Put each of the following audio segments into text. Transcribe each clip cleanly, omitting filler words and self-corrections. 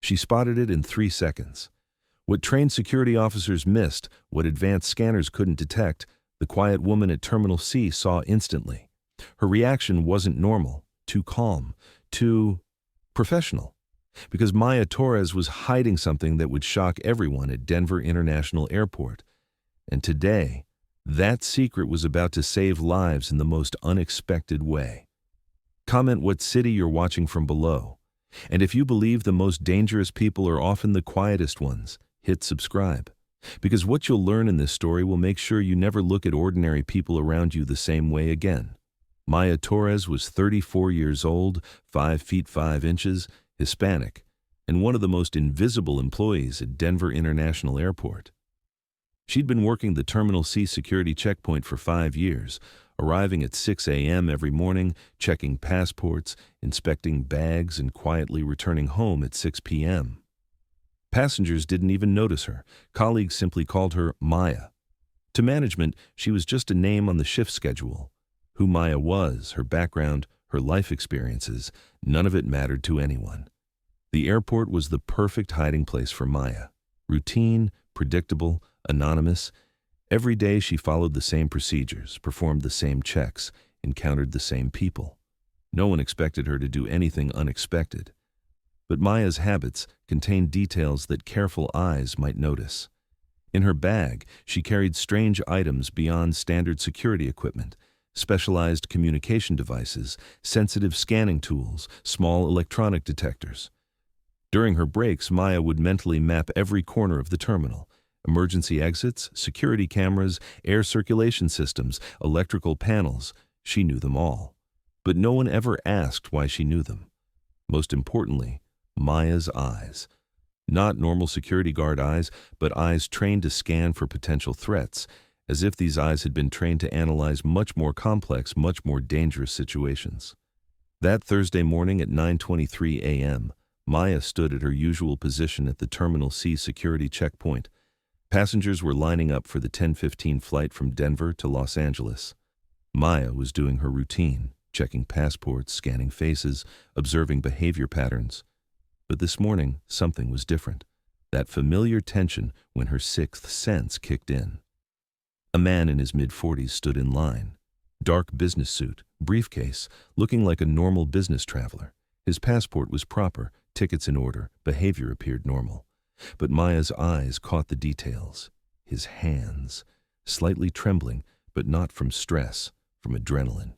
She spotted it in 3 seconds. What trained security officers missed, what advanced scanners couldn't detect, the quiet woman at Terminal C saw instantly. Her reaction wasn't normal, too calm, too professional. Because Maya Torres was hiding something that would shock everyone at Denver International Airport. And today, that secret was about to save lives in the most unexpected way. Comment what city you're watching from below. And if you believe the most dangerous people are often the quietest ones, hit subscribe. Because what you'll learn in this story will make sure you never look at ordinary people around you the same way again. Maya Torres was 34 years old, 5 feet 5 inches, Hispanic, and one of the most invisible employees at Denver International Airport. She'd been working the Terminal C security checkpoint for 5 years, arriving at 6 a.m. every morning, checking passports, inspecting bags, and quietly returning home at 6 p.m. Passengers didn't even notice her. Colleagues simply called her Maya. To management, she was just a name on the shift schedule. Who Maya was, her background, her life experiences, none of it mattered to anyone. The airport was the perfect hiding place for Maya. Routine, predictable, anonymous. Every day she followed the same procedures, performed the same checks, encountered the same people. No one expected her to do anything unexpected. But Maya's habits contained details that careful eyes might notice. In her bag, she carried strange items beyond standard security equipment, specialized communication devices, sensitive scanning tools, small electronic detectors. During her breaks, Maya would mentally map every corner of the terminal. Emergency exits, security cameras, air circulation systems, electrical panels. She knew them all. But no one ever asked why she knew them. Most importantly, Maya's eyes. Not normal security guard eyes, but eyes trained to scan for potential threats, as if these eyes had been trained to analyze much more complex, much more dangerous situations. That Thursday morning at 9:23 a.m., Maya stood at her usual position at the Terminal C security checkpoint. Passengers were lining up for the 10:15 flight from Denver to Los Angeles. Maya was doing her routine, checking passports, scanning faces, observing behavior patterns. But this morning, something was different. That familiar tension when her sixth sense kicked in. A man in his mid-40s stood in line. Dark business suit, briefcase, looking like a normal business traveler. His passport was proper, tickets in order, behavior appeared normal. But Maya's eyes caught the details. His hands, slightly trembling, but not from stress, from adrenaline.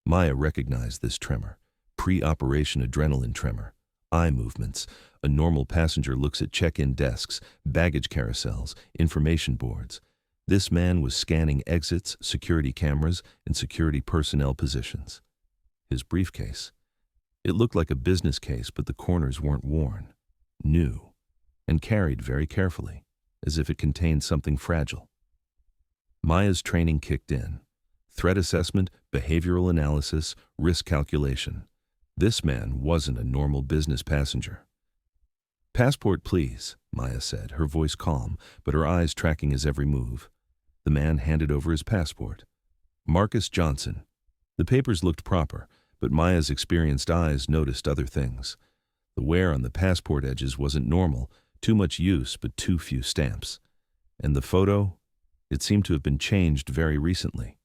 Maya recognized this tremor, pre-operation adrenaline tremor. Eye movements. A normal passenger looks at check-in desks, baggage carousels, information boards. This man was scanning exits, security cameras, and security personnel positions. His briefcase. It looked like a business case, but the corners weren't worn. New. And carried very carefully, as if it contained something fragile. Maya's training kicked in. Threat assessment, behavioral analysis, risk calculation. This man wasn't a normal business passenger. "Passport, please," Maya said, her voice calm, but her eyes tracking his every move. The man handed over his passport. Marcus Johnson. The papers looked proper, but Maya's experienced eyes noticed other things. The wear on the passport edges wasn't normal, too much use but too few stamps. And the photo? It seemed to have been changed very recently.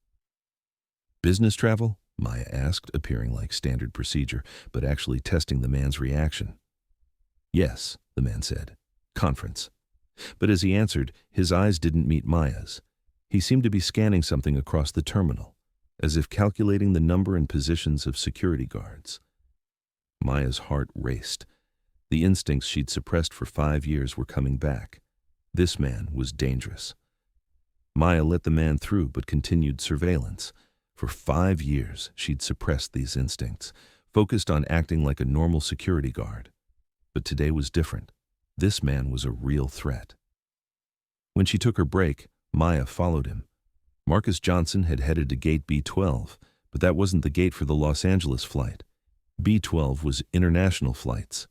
"Business travel?" Maya asked, appearing like standard procedure, but actually testing the man's reaction. "Yes," the man said. "Conference." But as he answered, his eyes didn't meet Maya's. He seemed to be scanning something across the terminal, as if calculating the number and positions of security guards. Maya's heart raced. The instincts she'd suppressed for 5 years were coming back. This man was dangerous. Maya let the man through but continued surveillance. For 5 years, she'd suppressed these instincts, focused on acting like a normal security guard. But today was different. This man was a real threat. When she took her break, Maya followed him. Marcus Johnson had headed to gate B12, but that wasn't the gate for the Los Angeles flight. B12 was international flights.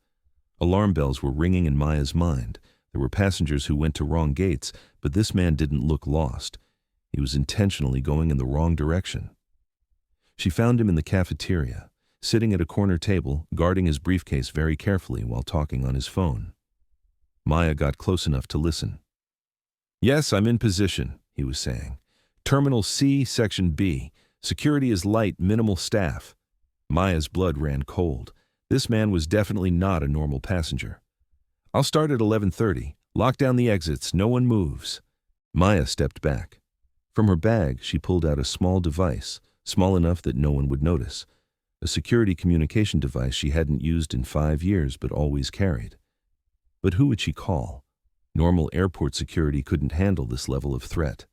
Alarm bells were ringing in Maya's mind. There were passengers who went to wrong gates, but this man didn't look lost. He was intentionally going in the wrong direction. She found him in the cafeteria, sitting at a corner table, guarding his briefcase very carefully while talking on his phone. Maya got close enough to listen. "Yes, I'm in position," he was saying. "Terminal C, Section B. Security is light, minimal staff." Maya's blood ran cold. This man was definitely not a normal passenger. "I'll start at 11:30. Lock down the exits. No one moves." Maya stepped back. From her bag, she pulled out a small device, small enough that no one would notice. A security communication device she hadn't used in 5 years but always carried. But who would she call? Normal airport security couldn't handle this level of threat.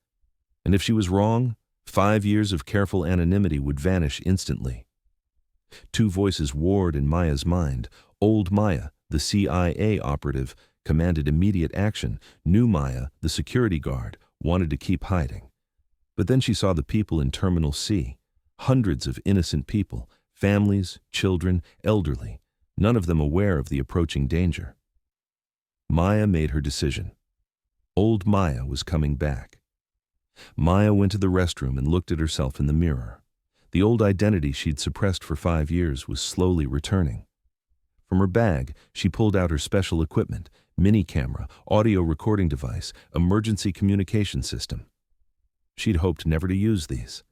And if she was wrong, 5 years of careful anonymity would vanish instantly. Two voices warred in Maya's mind. Old Maya, the CIA operative, commanded immediate action. New Maya, the security guard, wanted to keep hiding. But then she saw the people in Terminal C. Hundreds of innocent people, families, children, elderly, none of them aware of the approaching danger. Maya made her decision. Old Maya was coming back. Maya went to the restroom and looked at herself in the mirror. The old identity she'd suppressed for 5 years was slowly returning. From her bag, she pulled out her special equipment, mini camera, audio recording device, emergency communication system. She'd hoped never to use these.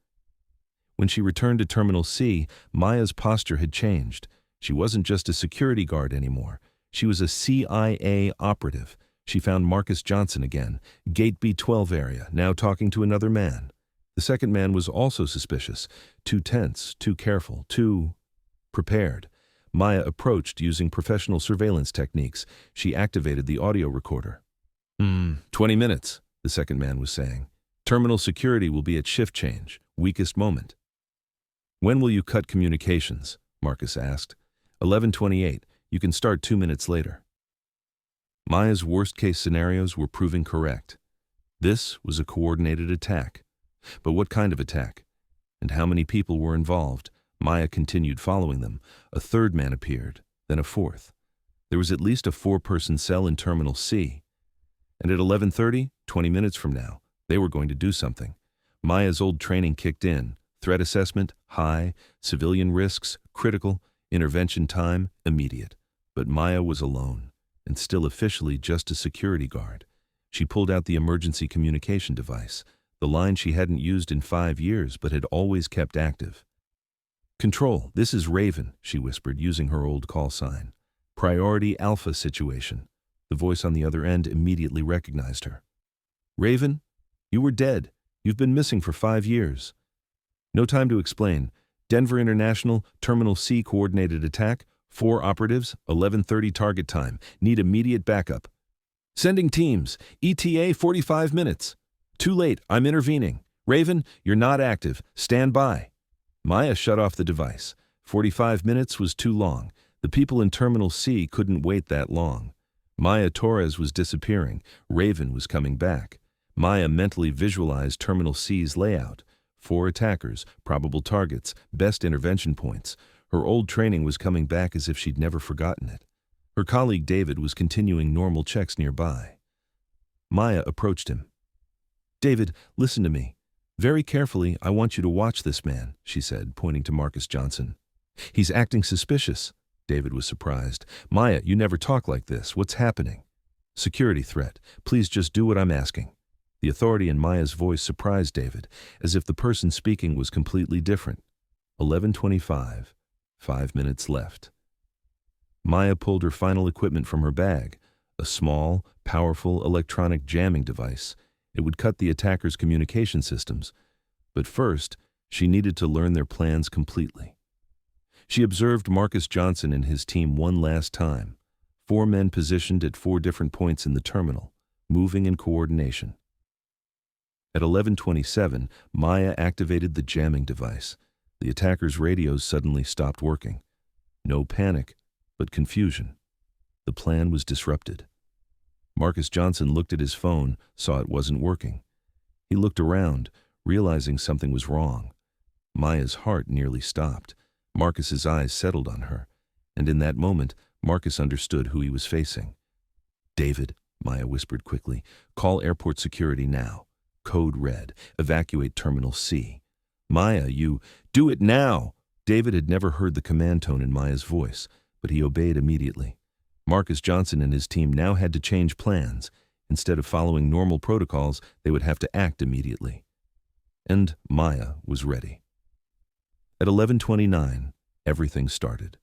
When she returned to Terminal C, Maya's posture had changed. She wasn't just a security guard anymore. She was a CIA operative. She found Marcus Johnson again, Gate B12 area, now talking to another man. The second man was also suspicious, too tense, too careful, too prepared. Maya approached using professional surveillance techniques. She activated the audio recorder. 20 minutes, the second man was saying. Terminal security will be at shift change, weakest moment. When will you cut communications? Marcus asked. 11:28. You can start 2 minutes later. Maya's worst-case scenarios were proving correct. This was a coordinated attack. But what kind of attack? And how many people were involved? Maya continued following them. A third man appeared, then a fourth. There was at least a 4-person cell in Terminal C. And at 11:30, 20 minutes from now, they were going to do something. Maya's old training kicked in. Threat assessment, high. Civilian risks, critical. Intervention time, immediate. But Maya was alone, and still officially just a security guard. She pulled out the emergency communication device, the line she hadn't used in 5 years but had always kept active. "Control, this is Raven," she whispered, using her old call sign. "Priority Alpha situation." The voice on the other end immediately recognized her. "Raven, you were dead. You've been missing for 5 years. No time to explain. Denver International, Terminal C coordinated attack, 4 operatives, 11:30 target time. Need immediate backup. Sending teams, ETA 45 minutes. Too late, I'm intervening. Raven, you're not active. Stand by." Maya shut off the device. 45 minutes was too long. The people in Terminal C couldn't wait that long. Maya Torres was disappearing. Raven was coming back. Maya mentally visualized Terminal C's layout. 4 attackers, probable targets, best intervention points. Her old training was coming back as if she'd never forgotten it. Her colleague David was continuing normal checks nearby. Maya approached him. "David, listen to me. Very carefully, I want you to watch this man," she said, pointing to Marcus Johnson. "He's acting suspicious." David was surprised. "Maya, you never talk like this. What's happening?" "Security threat. Please just do what I'm asking." The authority in Maya's voice surprised David, as if the person speaking was completely different. 11:25. 5 minutes left. Maya pulled her final equipment from her bag, a small, powerful electronic jamming device. It would cut the attackers' communication systems. But first, she needed to learn their plans completely. She observed Marcus Johnson and his team one last time. 4 men positioned at 4 different points in the terminal, moving in coordination. At 11:27, Maya activated the jamming device. The attackers' radios suddenly stopped working. No panic, but confusion. The plan was disrupted. Marcus Johnson looked at his phone, saw it wasn't working. He looked around, realizing something was wrong. Maya's heart nearly stopped. Marcus's eyes settled on her, and in that moment, Marcus understood who he was facing. "David," Maya whispered quickly, "call airport security now. Code red. Evacuate Terminal C." "Maya, you... Do it now!" David had never heard the command tone in Maya's voice, but he obeyed immediately. Marcus Johnson and his team now had to change plans. Instead of following normal protocols, they would have to act immediately. And Maya was ready. At 11:29, everything started.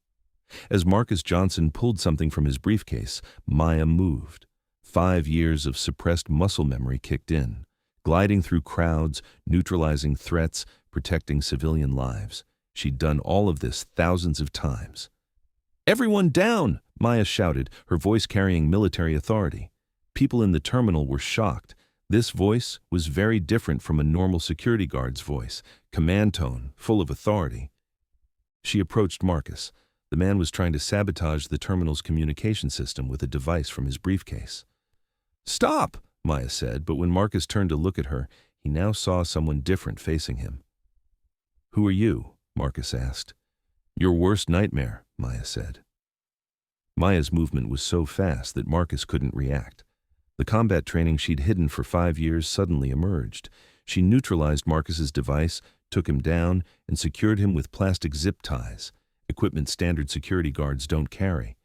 As Marcus Johnson pulled something from his briefcase, Maya moved. 5 years of suppressed muscle memory kicked in, gliding through crowds, neutralizing threats, protecting civilian lives. She'd done all of this thousands of times. "Everyone down!" Maya shouted, her voice carrying military authority. People in the terminal were shocked. This voice was very different from a normal security guard's voice, command tone, full of authority. She approached Marcus. The man was trying to sabotage the terminal's communication system with a device from his briefcase. "Stop!" Maya said, but when Marcus turned to look at her, he now saw someone different facing him. "Who are you?" Marcus asked. "Your worst nightmare," Maya said. Maya's movement was so fast that Marcus couldn't react. The combat training she'd hidden for 5 years suddenly emerged. She neutralized Marcus's device, took him down, and secured him with plastic zip ties, equipment standard security guards don't carry.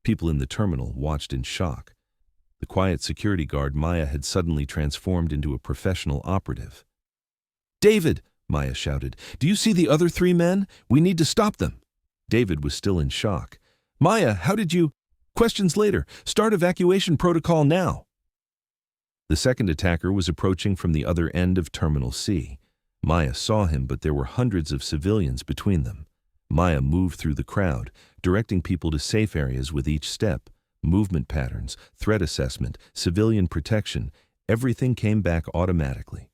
People in the terminal watched in shock. The quiet security guard Maya had suddenly transformed into a professional operative. "David!" Maya shouted. "Do you see the other 3 men? We need to stop them." David was still in shock. "Maya, how did you—" "Questions later. Start evacuation protocol now." The second attacker was approaching from the other end of Terminal C. Maya saw him, but there were hundreds of civilians between them. Maya moved through the crowd, directing people to safe areas with each step. Movement patterns, threat assessment, civilian protection, everything came back automatically.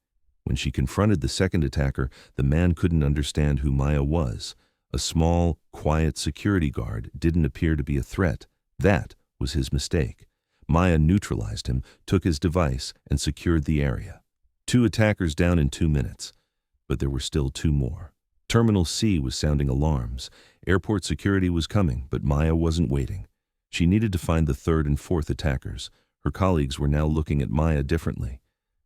When she confronted the second attacker, the man couldn't understand who Maya was. A small, quiet security guard didn't appear to be a threat. That was his mistake. Maya neutralized him, took his device, and secured the area. 2 attackers down in 2 minutes. But there were still 2 more. Terminal C was sounding alarms. Airport security was coming, but Maya wasn't waiting. She needed to find the 3rd and 4th attackers. Her colleagues were now looking at Maya differently.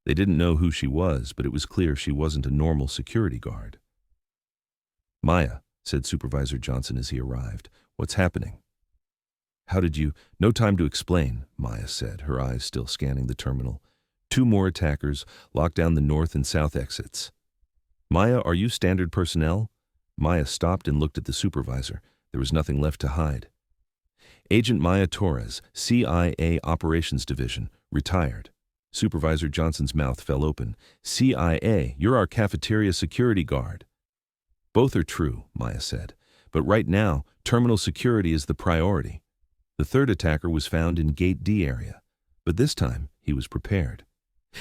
They didn't know who she was, but it was clear she wasn't a normal security guard. "Maya," said Supervisor Johnson as he arrived, "what's happening?" "How did you—" "No time to explain," Maya said, her eyes still scanning the terminal. 2 more attackers, locked down the north and south exits. "Maya, are you standard personnel?" Maya stopped and looked at the supervisor. There was nothing left to hide. "Agent Maya Torres, CIA Operations Division, retired." Supervisor Johnson's mouth fell open. "CIA, you're our cafeteria security guard." "Both are true," Maya said. "But right now, terminal security is the priority." The 3rd attacker was found in Gate D area, but this time he was prepared.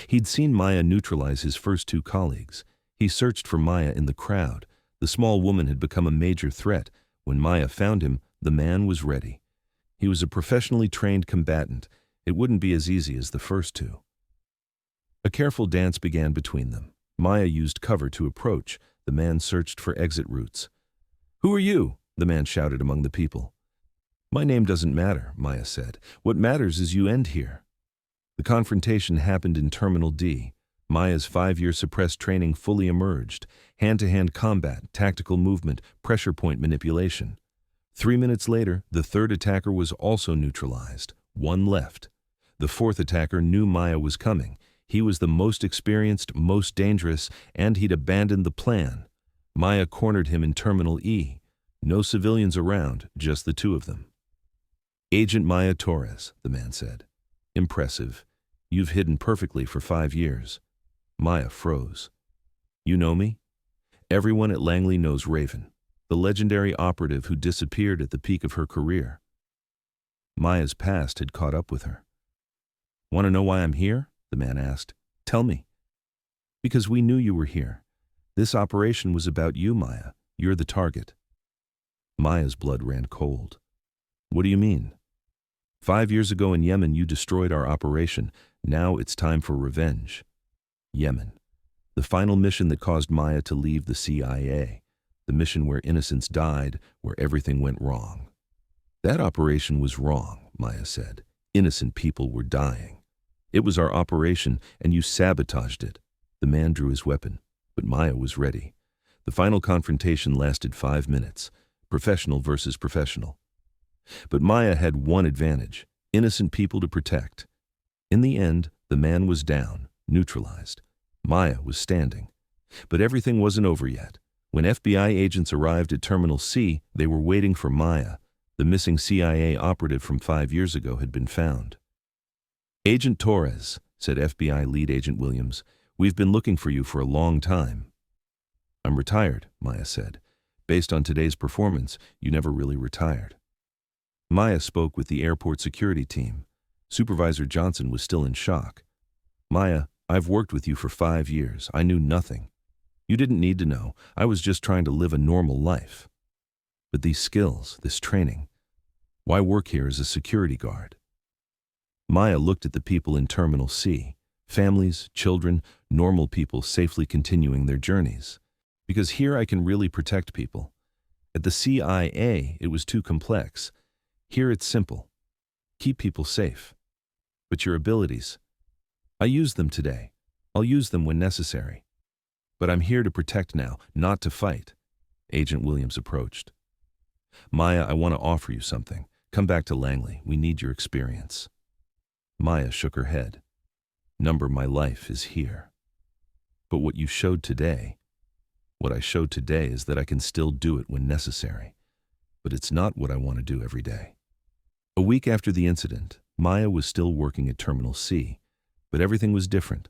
He'd seen Maya neutralize his first 2 colleagues. He searched for Maya in the crowd. The small woman had become a major threat. When Maya found him, the man was ready. He was a professionally trained combatant. It wouldn't be as easy as the first 2. A careful dance began between them. Maya used cover to approach. The man searched for exit routes. "Who are you?" the man shouted among the people. "My name doesn't matter," Maya said. "What matters is you end here." The confrontation happened in Terminal D. Maya's 5-year suppressed training fully emerged. Hand-to-hand combat, tactical movement, pressure point manipulation. 3 minutes later, the 3rd attacker was also neutralized. 1 left. The 4th attacker knew Maya was coming. He was the most experienced, most dangerous, and he'd abandoned the plan. Maya cornered him in Terminal E. No civilians around, just the 2 of them. "Agent Maya Torres," the man said. "Impressive. You've hidden perfectly for 5 years." Maya froze. "You know me?" "Everyone at Langley knows Raven, the legendary operative who disappeared at the peak of her career." Maya's past had caught up with her. "Want to know why I'm here?" the man asked. "Tell me." "Because we knew you were here. This operation was about you, Maya. You're the target." Maya's blood ran cold. "What do you mean?" 5 years ago in Yemen, you destroyed our operation. Now it's time for revenge." Yemen. The final mission that caused Maya to leave the CIA. The mission where innocents died, where everything went wrong. "That operation was wrong," Maya said. "Innocent people were dying. It was our operation, and you sabotaged it." The man drew his weapon, but Maya was ready. The final confrontation lasted 5 minutes, professional versus professional. But Maya had one advantage: innocent people to protect. In the end, the man was down, neutralized. Maya was standing. But everything wasn't over yet. When FBI agents arrived at Terminal C, they were waiting for Maya. The missing CIA operative from 5 years ago had been found. "Agent Torres," said FBI lead agent Williams, "we've been looking for you for a long time." "I'm retired," Maya said. "Based on today's performance, you never really retired." Maya spoke with the airport security team. Supervisor Johnson was still in shock. "Maya, I've worked with you for 5 years. I knew nothing. You didn't need to know. I was just trying to live a normal life. But these skills, this training, why work here as a security guard?" Maya looked at the people in Terminal C, families, children, normal people safely continuing their journeys. "Because here I can really protect people. At the CIA, it was too complex. Here it's simple. Keep people safe. But your abilities, I used them today. I'll use them when necessary. But I'm here to protect now, not to fight." Agent Williams approached. "Maya, I want to offer you something. Come back to Langley. We need your experience." Maya shook her head. My life is here. But what I showed today is that I can still do it when necessary. But it's not what I want to do every day." A week after the incident, Maya was still working at Terminal C, but everything was different.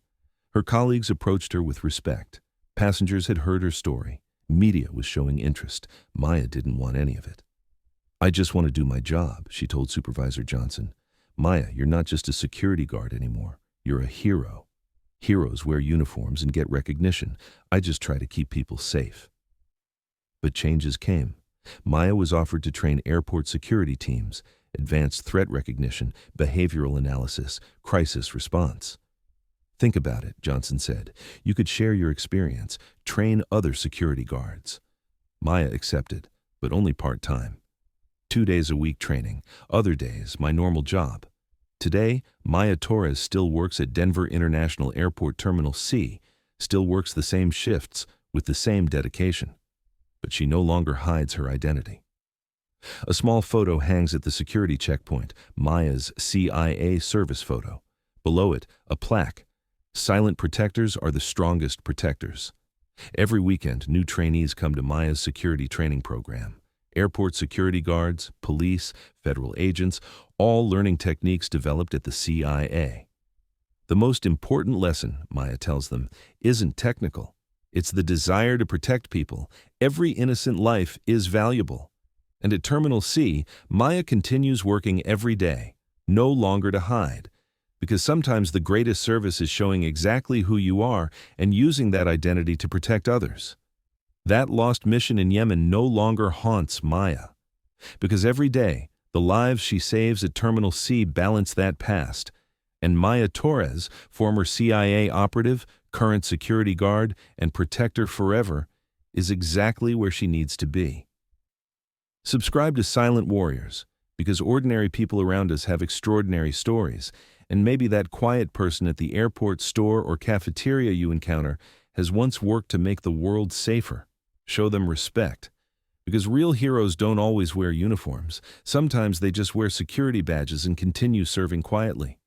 Her colleagues approached her with respect. Passengers had heard her story. Media was showing interest. Maya didn't want any of it. "I just want to do my job," she told Supervisor Johnson. "Maya, you're not just a security guard anymore. You're a hero. Heroes wear uniforms and get recognition. I just try to keep people safe." But changes came. Maya was offered to train airport security teams, advanced threat recognition, behavioral analysis, crisis response. "Think about it," Johnson said. "You could share your experience, train other security guards." Maya accepted, but only part-time. 2 days a week training, other days my normal job. Today, Maya Torres still works at Denver International Airport Terminal C, still works the same shifts with the same dedication. But she no longer hides her identity. A small photo hangs at the security checkpoint, Maya's CIA service photo. Below it, a plaque. "Silent protectors are the strongest protectors." Every weekend, new trainees come to Maya's security training program. Airport security guards, police, federal agents, all learning techniques developed at the CIA. The most important lesson, Maya tells them, isn't technical. It's the desire to protect people. Every innocent life is valuable. And at Terminal C, Maya continues working every day, no longer to hide. Because sometimes the greatest service is showing exactly who you are and using that identity to protect others. That lost mission in Yemen no longer haunts Maya. Because every day, the lives she saves at Terminal C balance that past. And Maya Torres, former CIA operative, current security guard, and protector forever, is exactly where she needs to be. Subscribe to Silent Warriors, because ordinary people around us have extraordinary stories, and maybe that quiet person at the airport, store, or cafeteria you encounter has once worked to make the world safer. Show them respect. Because real heroes don't always wear uniforms. Sometimes they just wear security badges and continue serving quietly.